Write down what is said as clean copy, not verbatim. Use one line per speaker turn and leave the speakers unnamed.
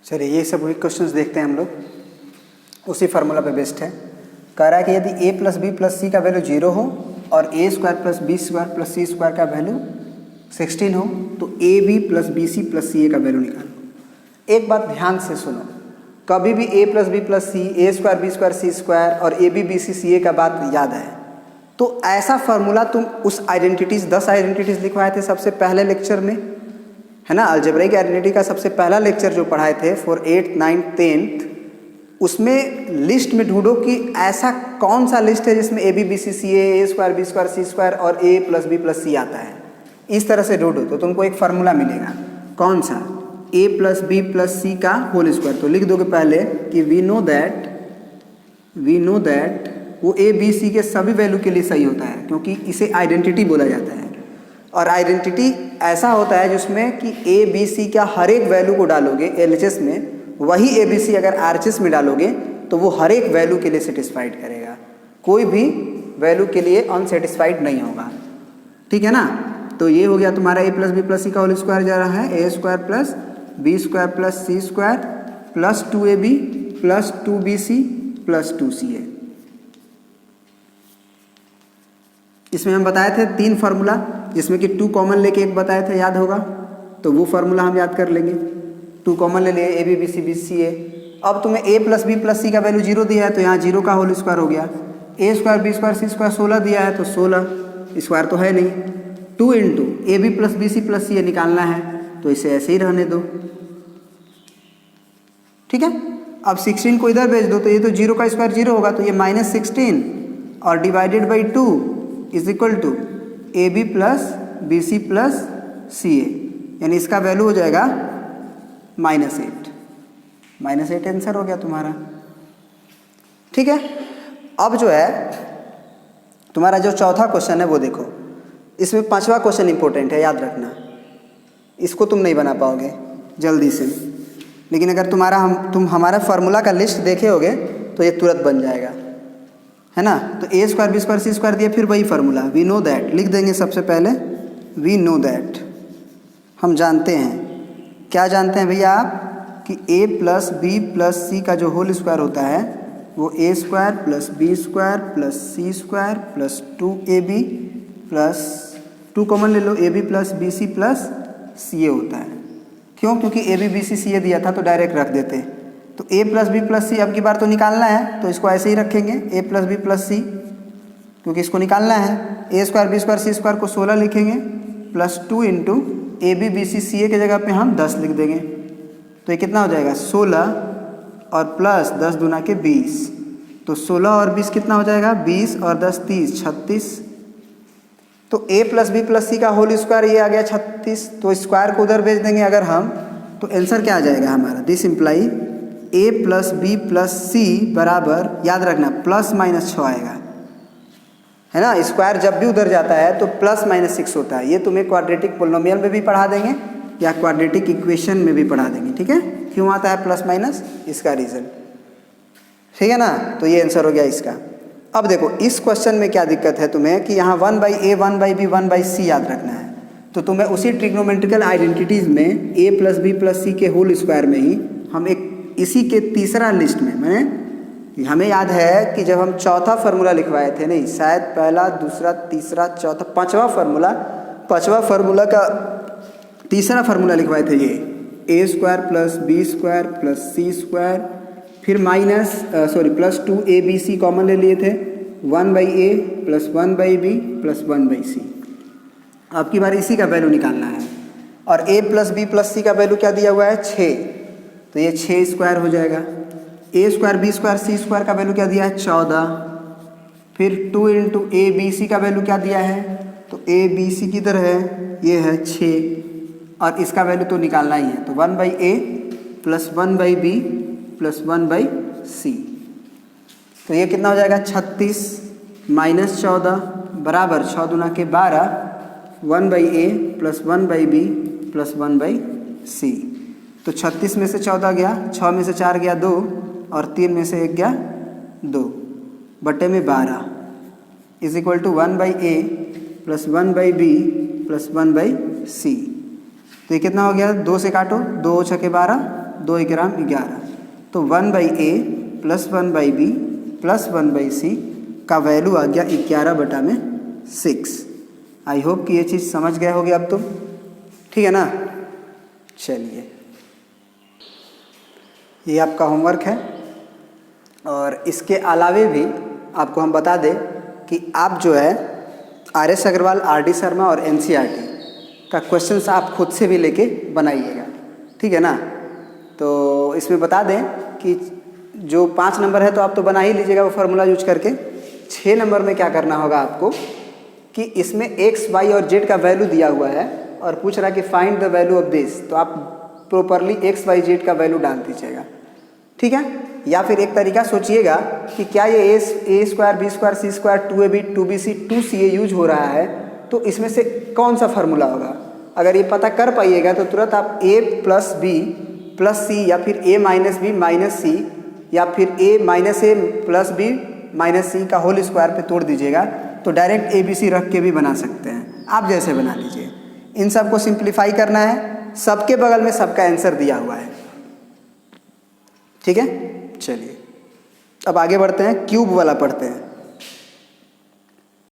चलिए ये सब वही क्वेश्चंस देखते हैं हम लोग, उसी फार्मूला पे बेस्ड है। कह रहा है कि यदि a plus B plus C का वैल्यू 0 हो और a square plus B square plus C square का वैल्यू 16 हो तो A B plus B C plus C A का वैल्यू निकालो। एक बात ध्यान से सुनो, कभी भी a plus B plus C, A square B square C square और A B B C C A का बात याद है तो ऐसा फार्मूला तुम उस आइडेंटिटीज़ 10 आइडेंटिटीज़ लिखवाए थे सबसे पहले लेक्चर में, है ना। अलजेब्रिक आइडेंटिटी का सबसे पहला लेक्चर जो पढ़ाए थे फॉर 8th 9th 10th, उसमें लिस्ट में ढूंढो कि ऐसा कौन सा लिस्ट है जिसमें A B B C C A square B square C square और A plus B plus C आता है। इस तरह से ढूंढो तो तुमको एक फार्मूला मिलेगा। कौन सा? ए प्लस बी प्लस सी का होल स्क्वायर। तो लिख दोगे पहले कि वी नो दैट वो ए बी सी के सभी वैल्यू के लिए सही होता है, क्योंकि इसे आइडेंटिटी बोला जाता है। और आइडेंटिटी ऐसा होता है जिसमें कि ए बी सी का हर एक वैल्यू को डालोगे एलएचएस में, वही ए बी सी अगर आरएचएस में डालोगे तो वो हर एक वैल्यू के लिए सेटिस्फाइड करेगा, कोई भी वैल्यू के लिए अनसेटिस्फाइड नहीं होगा। ठीक है ना। तो ये हो गया तुम्हारा A plus B plus C का होल स्क्वायर जा रहा है ए square plus B square plus सी square plus 2ab plus 2bc plus 2ca। इसमें हम बताए थे 3 फार्मूला, जिसमें कि 2 कॉमन लेके एक बताए थे, याद होगा। तो वो फार्मूला हम याद कर लेंगे। 2 कॉमन ले लिए, A B B C B C A. अब तुम्हें A plus B plus C का वैल्यू 0 दिया है तो यहाँ 0 का होल स्क्वायर हो गया। ए स्क्वायर बी स्क्वायर सी स्क्वायर 16 दिया है तो 16 स्क्वायर तो है नहीं। 2 into A B plus B C plus C A निकालना है तो इसे ऐसे ही रहने दो। ठीक है। अब 16 को इधर भेज दो तो ये तो 0 का स्क्वायर 0 होगा, तो ये -16 और divided by 2 is equal to A B plus B C plus C A, यानी इसका वैल्यू हो जाएगा -8। -8 आंसर हो गया तुम्हारा। ठीक है। अब जो है तुम्हारा जो चौथा क्वेश्चन है वो देखो, इसमें 5वां क्वेश्चन इंपॉर्टेंट है, याद रखना। इसको तुम नहीं बना पाओगे जल्दी से, लेकिन अगर तुम हमारा फार्मूला का लिस्ट देखे होगे तो ये तुरंत बन जाएगा, है ना। तो ए स्क्वायर बी स्क्वायर सी स्क्वायर दिया, फिर वही फार्मूला वी नो दैट लिख देंगे सबसे पहले। वी नो दैट, हम जानते हैं। क्या जानते हैं भैया आप? कि A plus B plus C का जो होल स्क्वायर होता है वो A square plus B square plus C square plus 2ab plus 2 common ले लो, A B plus B C plus C A होता है। क्यों? क्योंकि ए बी बी सी सी ए दिया था तो डायरेक्ट रख देते। तो ए प्लस बी प्लस सी अब की बार तो निकालना है तो इसको ऐसे ही रखेंगे a plus B plus c, क्योंकि इसको निकालना है। ए स्क्वायर बी स्क्वायर सी स्क्वायर को 16 लिखेंगे plus 2 into A B B C C a के जगह पे हम 10 लिख देंगे। तो ये कितना हो जाएगा? 16 और प्लस 10 दूना के 20, तो 16 और 20 कितना हो जाएगा? 20 और 10 30 36। तो ए प्लस बी प्लस सी का होल स्क्वायर ये आ गया 36, तो स्क्वायर को उधर भेज देंगे अगर हम, तो आंसर क्या आ जाएगा हमारा? This imply a plus B plus c बराबर, याद रखना, प्लस माइनस 6 आएगा, है ना। स्क्वायर जब भी उधर जाता है तो प्लस माइनस 6 होता है। ये तुम्हें क्वाड्रेटिक पोलिनोमियल में भी पढ़ा देंगे या क्वाड्रेटिक इक्वेशन में भी पढ़ा देंगे। ठीक है। क्यों आता है प्लस माइनस? इसका रीज़न। ठीक है ना। तो ये आंसर हो गया इसका। अब देखो इस क्वेश्चन में क्या दिक्कत है तुम्हें कि यहाँ 1/a 1/b 1/c याद रखना है। तो तुम्हें उसी ट्रिग्नोमेट्रिकल आइडेंटिटीज़ में a प्लस बी प्लस सी के होल स्क्वायर में ही हम एक इसी के तीसरा लिस्ट में, मैंने हमें याद है कि जब हम चौथा फार्मूला लिखवाए थे, नहीं शायद पहला दूसरा तीसरा चौथा पांचवा फार्मूला का तीसरा फार्मूला लिखवाए थे, ये a square plus B square plus C square, फिर प्लस 2abc कॉमन ले लिए थे, 1/a plus 1/b plus 1/c। अब की बार इसी का वैल्यू निकालना है और a plus B plus C का वैल्यू क्या दिया हुआ है? 6, तो ये 6 स्क्वायर हो जाएगा। ए स्क्वायर बी स्क्वायर सी स्क्वायर का वैल्यू क्या दिया है? 14। फिर 2 इंटू ए बी सी का वैल्यू क्या दिया है? तो ए बी सी किधर है? ये है 6, और इसका वैल्यू तो निकालना ही है। तो 1/a plus 1/b plus 1/c, तो ये कितना हो जाएगा? 36 माइनस 14 बराबर 6 दूना के 12, 1/a plus 1/b plus 1/c। तो 36 में से 14 गया, 6 में से 4 गया 2, और 3 में से 1 गया 2, बटे में 12 is equal to 1/a plus 1/b plus 1/c। तो ये कितना हो गया? 2 से काटो, 2 6 के 12, 2 ग्राम 11, तो 1/a plus 1/b plus 1/c का वैल्यू आ गया 11/6। आई होप कि ये चीज़ समझ गए होगे अब तुम, ठीक है ना। चलिए, ये आपका होमवर्क है। और इसके अलावे भी आपको हम बता दें कि आप जो है RS अग्रवाल, RD शर्मा और NCERT का क्वेश्चंस आप खुद से भी लेके बनाइएगा, ठीक है ना। तो इसमें बता दें कि जो 5 नंबर है तो आप तो बना ही लीजिएगा वो फार्मूला यूज करके। 6 नंबर में क्या करना होगा आपको कि इसमें x, y और z का वैल्यू दिया हुआ है और पूछ रहा है कि find the value of this, तो आप प्रॉपरली x, y, z का वैल्यू डाल दीजिएगा, ठीक है। या फिर एक तरीका सोचिएगा कि क्या ये a square, b square, c square, 2ab, 2bc, 2ca use हो रहा है, तो इसमें से कौन सा फार्मूला होगा। अगर ये पता कर पाइएगा तो तुरंत आप a plus b plus c या फिर a minus b minus c या फिर a minus a plus b minus c का होल स्क्वायर पे तोड़ दीजिएगा, तो डायरेक्ट ABC रख के भी बना सकते हैं, आप जैसे बना लीजिए। इन सब को सिंप्लीफाई करना है, सबके बगल में सबका आंसर दिया हुआ है, ठीक है। चलिए अब आगे बढ़ते हैं, क्यूब वाला पढ़ते हैं।